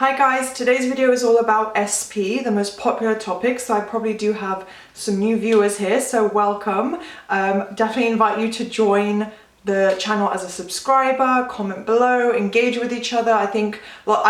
Hi guys, today's video is all about SP, the most popular topic, so I probably do have some new viewers here, so welcome. Definitely invite you to join the channel as a subscriber, comment below, engage with each other. I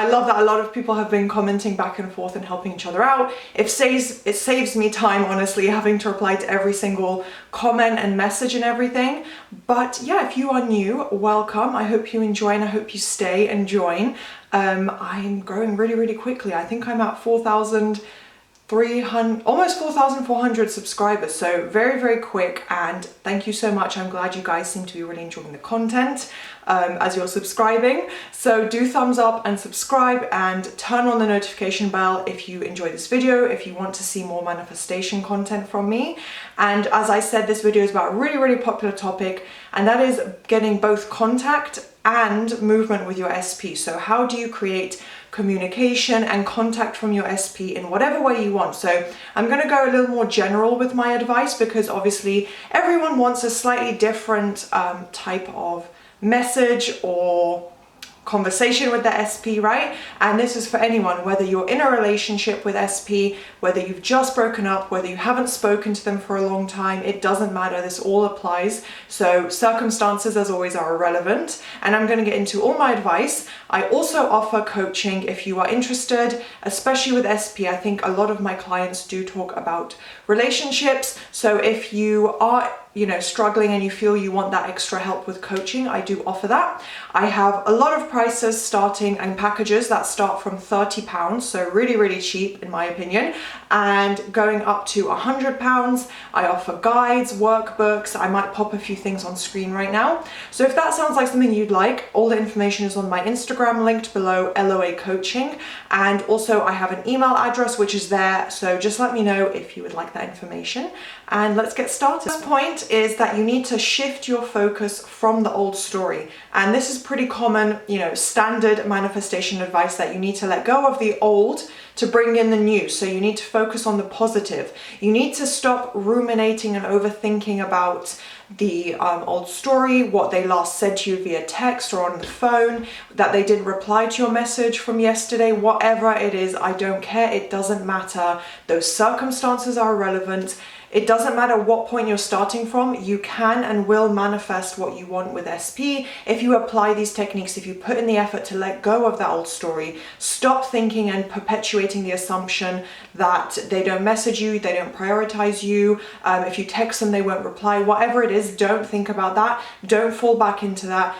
love that a lot of people have been commenting back and forth and helping each other out. It saves me time, honestly, having to reply to every single comment and message and everything. But yeah, if you are new, welcome. I hope you enjoy and I hope you stay and join. I'm growing really quickly. I think I'm at 4,300, almost 4,400 subscribers, so very quick, and thank you so much. I'm glad you guys seem to be really enjoying the content as you're subscribing. So do thumbs up and subscribe and turn on the notification bell if you enjoy this video, if you want to see more manifestation content from me. And as I said, this video is about a really popular topic, and that is getting both contact and movement with your SP. So how do you create communication and contact from your SP in whatever way you want? So I'm going to go a little more general with my advice, because obviously everyone wants a slightly different type of message or conversation with the SP, right? And this is for anyone, whether you're in a relationship with SP, whether you've just broken up, whether you haven't spoken to them for a long time, it doesn't matter. This all applies. So circumstances, as always, are irrelevant. And I'm going to get into all my advice. I also offer coaching if you are interested, especially with SP. I think a lot of my clients do talk about relationships. So if you are struggling and you feel you want that extra help with coaching, I do offer that. I have a lot of prices starting and packages that start from £30, so really cheap in my opinion, and going up to £100. I offer guides, workbooks. I might pop a few things on screen right now. So if that sounds like something you'd like, all the information is on my Instagram, linked below, LOA Coaching, and also I have an email address which is there, so just let me know if you would like that information, and let's get started. This point is that you need to shift your focus from the old story, and this is pretty common, standard manifestation advice, that you need to let go of the old to bring in the new. So you need to focus on the positive. You need to stop ruminating and overthinking about the old story, what they last said to you via text or on the phone, that they didn't reply to your message from yesterday, whatever it is. I don't care. It doesn't matter. Those circumstances are irrelevant. It doesn't matter what point you're starting from. You can and will manifest what you want with SP if you apply these techniques, if you put in the effort to let go of that old story, stop thinking and perpetuating the assumption that they don't message you, they don't prioritize you, if you text them they won't reply, whatever it is. Don't think about that. Don't fall back into that.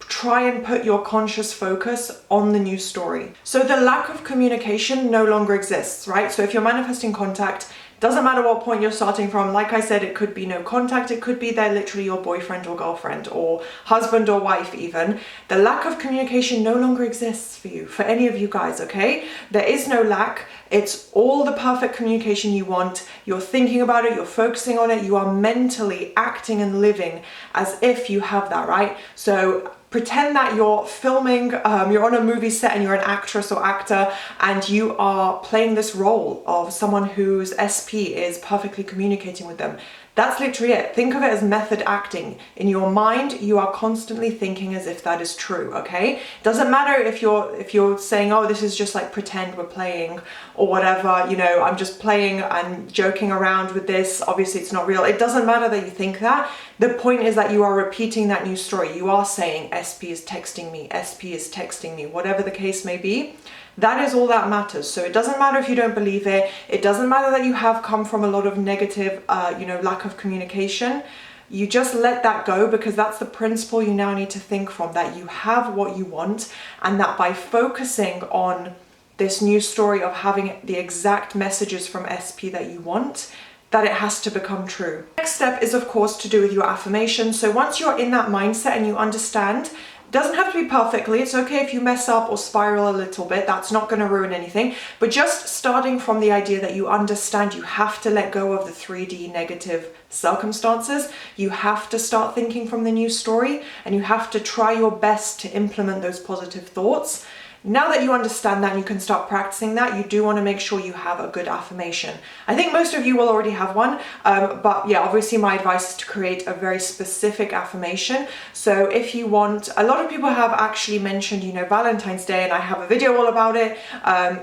Try and put your conscious focus on the new story. So the lack of communication no longer exists, right? So if you're manifesting contact, doesn't matter what point you're starting from. Like I said, it could be no contact. It could be they're literally your boyfriend or girlfriend or husband or wife even. The lack of communication no longer exists for you, for any of you guys, okay? There is no lack. It's all the perfect communication you want. You're thinking about it. You're focusing on it. You are mentally acting and living as if you have that, right? So pretend that you're filming, you're on a movie set and you're an actress or actor, and you are playing this role of someone whose SP is perfectly communicating with them. That's literally it. Think of it as method acting. In your mind, you are constantly thinking as if that is true, okay? Doesn't matter if you're saying, oh, this is just like pretend we're playing or whatever, I'm just playing and joking around with this. Obviously, it's not real. It doesn't matter that you think that. The point is that you are repeating that new story. You are saying, SP is texting me, SP is texting me, whatever the case may be. That is all that matters. So it doesn't matter if you don't believe it. It doesn't matter that you have come from a lot of negative, lack of communication. You just let that go, because that's the principle you now need to think from, that you have what you want, and that by focusing on this new story of having the exact messages from SP that you want, that it has to become true. Next step is, of course, to do with your affirmations. So once you're in that mindset and you understand, doesn't have to be perfectly. It's okay if you mess up or spiral a little bit. That's not going to ruin anything. But just starting from the idea that you understand you have to let go of the 3D negative circumstances. You have to start thinking from the new story, and you have to try your best to implement those positive thoughts. Now that you understand that and you can start practicing that, you do want to make sure you have a good affirmation. I think most of you will already have one, but yeah, obviously my advice is to create a very specific affirmation. So if you want, a lot of people have actually mentioned, you know, Valentine's Day, and I have a video all about it.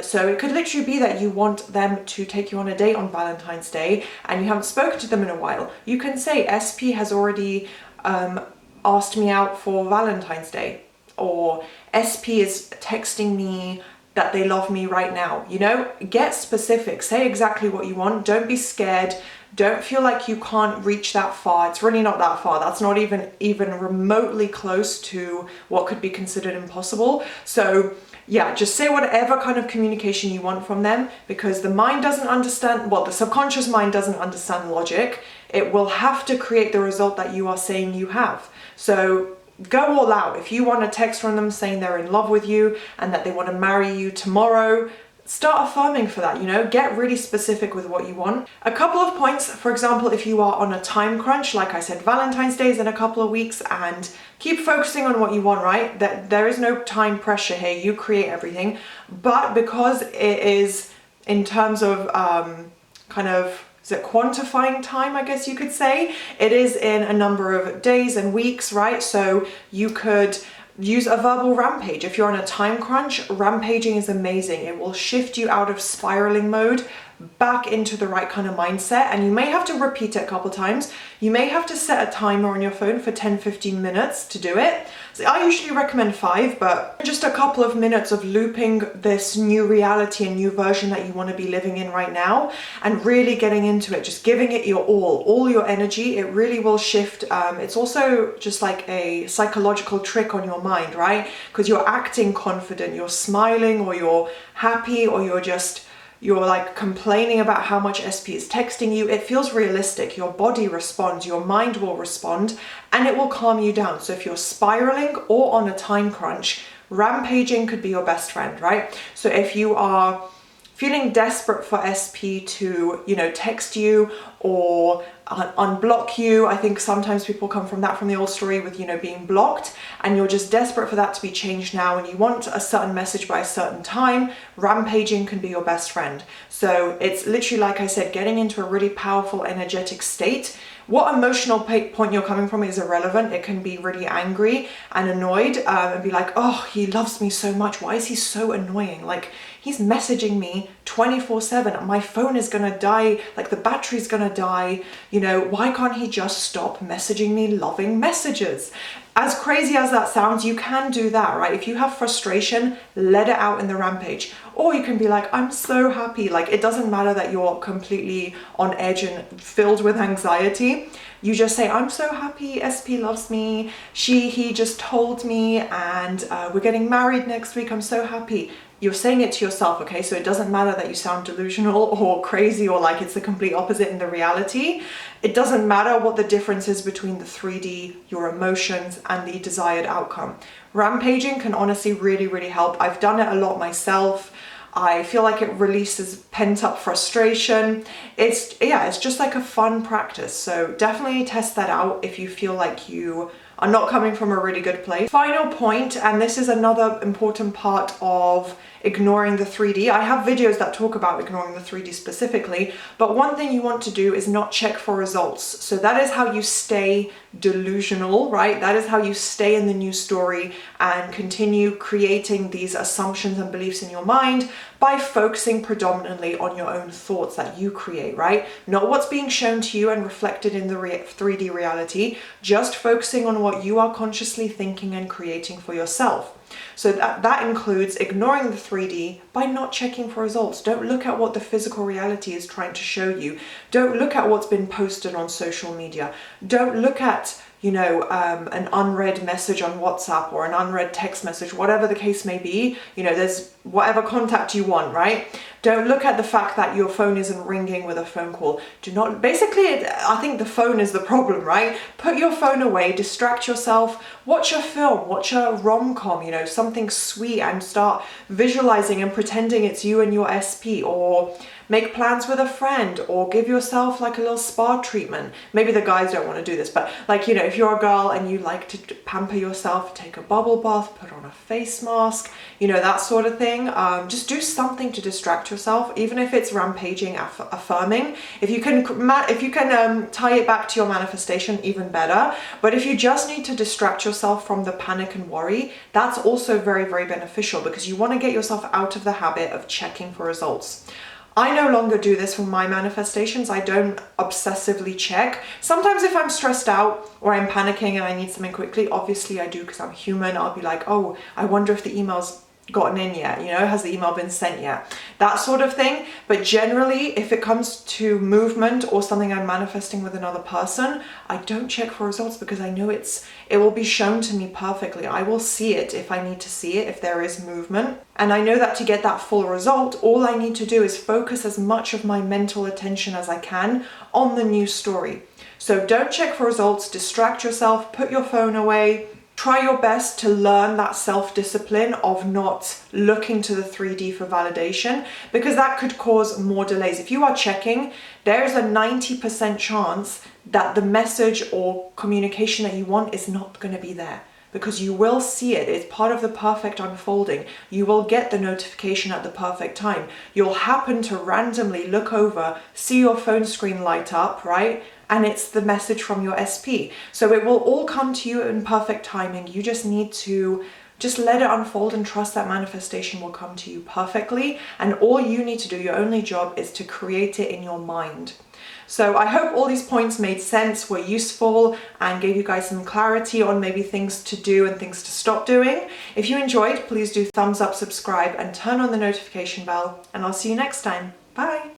So it could literally be that you want them to take you on a date on Valentine's Day and you haven't spoken to them in a while. You can say, SP has already asked me out for Valentine's Day, or SP is texting me that they love me right now. You know, get specific, say exactly what you want. Don't be scared. Don't feel like you can't reach that far. It's really not that far. That's not even remotely close to what could be considered impossible. So yeah, just say whatever kind of communication you want from them, because the mind doesn't understand, well, the subconscious mind doesn't understand logic. It will have to create the result that you are saying you have. So go all out. If you want a text from them saying they're in love with you and that they want to marry you tomorrow, start affirming for that, you know, get really specific with what you want. A couple of points, for example, if you are on a time crunch, like I said, Valentine's Day is in a couple of weeks, and keep focusing on what you want, right? That there is no time pressure here, you create everything. But because it is in terms of kind of, is it quantifying time, I guess you could say, it is in a number of days and weeks, right? So you could use a verbal rampage. If you're on a time crunch, rampaging is amazing. It will shift you out of spiraling mode back into the right kind of mindset, and you may have to repeat it a couple times. You may have to set a timer on your phone for 10-15 minutes to do it. So I usually recommend 5, but just a couple of minutes of looping this new reality and new version that you want to be living in right now, and really getting into it, just giving it your all your energy. It really will shift. It's also just like a psychological trick on your mind, right? Because you're acting confident, you're smiling, or you're happy, or you're like complaining about how much SP is texting you. It feels realistic. Your body responds, your mind will respond, and it will calm you down. So if you're spiraling or on a time crunch, rampaging could be your best friend, right? So if you are feeling desperate for SP to, you know, text you or unblock you. I think sometimes people come from the old story with, you know, being blocked, and you're just desperate for that to be changed now, and you want a certain message by a certain time. Rampaging can be your best friend. So it's literally, like I said, getting into a really powerful energetic state. What emotional point you're coming from is irrelevant. It can be really angry and annoyed, and be like, oh, he loves me so much. Why is he so annoying? Like, he's messaging me 24/7. My phone is gonna die. Like, the battery's gonna die. You know, why can't he just stop messaging me loving messages? As crazy as that sounds, you can do that, right? If you have frustration, let it out in the rampage. Or you can be like, I'm so happy. Like, it doesn't matter that you're completely on edge and filled with anxiety. You just say, I'm so happy, SP loves me. He just told me, and we're getting married next week. I'm so happy. You're saying it to yourself, okay? So it doesn't matter that you sound delusional or crazy or like it's the complete opposite in the reality. It doesn't matter what the difference is between the 3D, your emotions, and the desired outcome. Rampaging can honestly really, really help. I've done it a lot myself. I feel like it releases pent-up frustration. It's just like a fun practice. So definitely test that out if you feel like you are not coming from a really good place. Final point, and this is another important part of ignoring the 3D. I have videos that talk about ignoring the 3D specifically, but one thing you want to do is not check for results. So that is how you stay delusional, right? That is how you stay in the new story and continue creating these assumptions and beliefs in your mind by focusing predominantly on your own thoughts that you create, right? Not what's being shown to you and reflected in the 3D reality, just focusing on what you are consciously thinking and creating for yourself. So that includes ignoring the 3D by not checking for results. Don't look at what the physical reality is trying to show you. Don't look at what's been posted on social media. Don't look at, you know, an unread message on WhatsApp or an unread text message, whatever the case may be. You know, there's whatever contact you want, right? Don't look at the fact that your phone isn't ringing with a phone call. Basically, I think the phone is the problem, right? Put your phone away, distract yourself, watch a film, watch a rom-com, you know, something sweet, and start visualizing and pretending it's you and your SP, or make plans with a friend, or give yourself like a little spa treatment. Maybe the guys don't want to do this, but like, you know, if you're a girl and you like to pamper yourself, take a bubble bath, put on a face mask, you know, that sort of thing. Just do something to distract yourself, even if it's rampaging, affirming. If you can tie it back to your manifestation, even better. But if you just need to distract yourself from the panic and worry, that's also very, very beneficial, because you want to get yourself out of the habit of checking for results. I no longer do this for my manifestations. I don't obsessively check. Sometimes if I'm stressed out or I'm panicking and I need something quickly, obviously I do, because I'm human. I'll be like, oh, I wonder if the email's gotten in yet, you know, has the email been sent yet? That sort of thing. But generally, if it comes to movement or something I'm manifesting with another person, I don't check for results, because I know it will be shown to me perfectly. I will see it if I need to see it, if there is movement. And I know that to get that full result, all I need to do is focus as much of my mental attention as I can on the new story. So don't check for results, distract yourself, put your phone away. Try your best to learn that self-discipline of not looking to the 3D for validation, because that could cause more delays. If you are checking, there is a 90% chance that the message or communication that you want is not going to be there, because you will see it. It's part of the perfect unfolding. You will get the notification at the perfect time. You'll happen to randomly look over, see your phone screen light up, right? And it's the message from your SP. So it will all come to you in perfect timing. You just need to just let it unfold and trust that manifestation will come to you perfectly. And all you need to do, your only job, is to create it in your mind. So I hope all these points made sense, were useful, and gave you guys some clarity on maybe things to do and things to stop doing. If you enjoyed, please do thumbs up, subscribe, and turn on the notification bell. And I'll see you next time. Bye.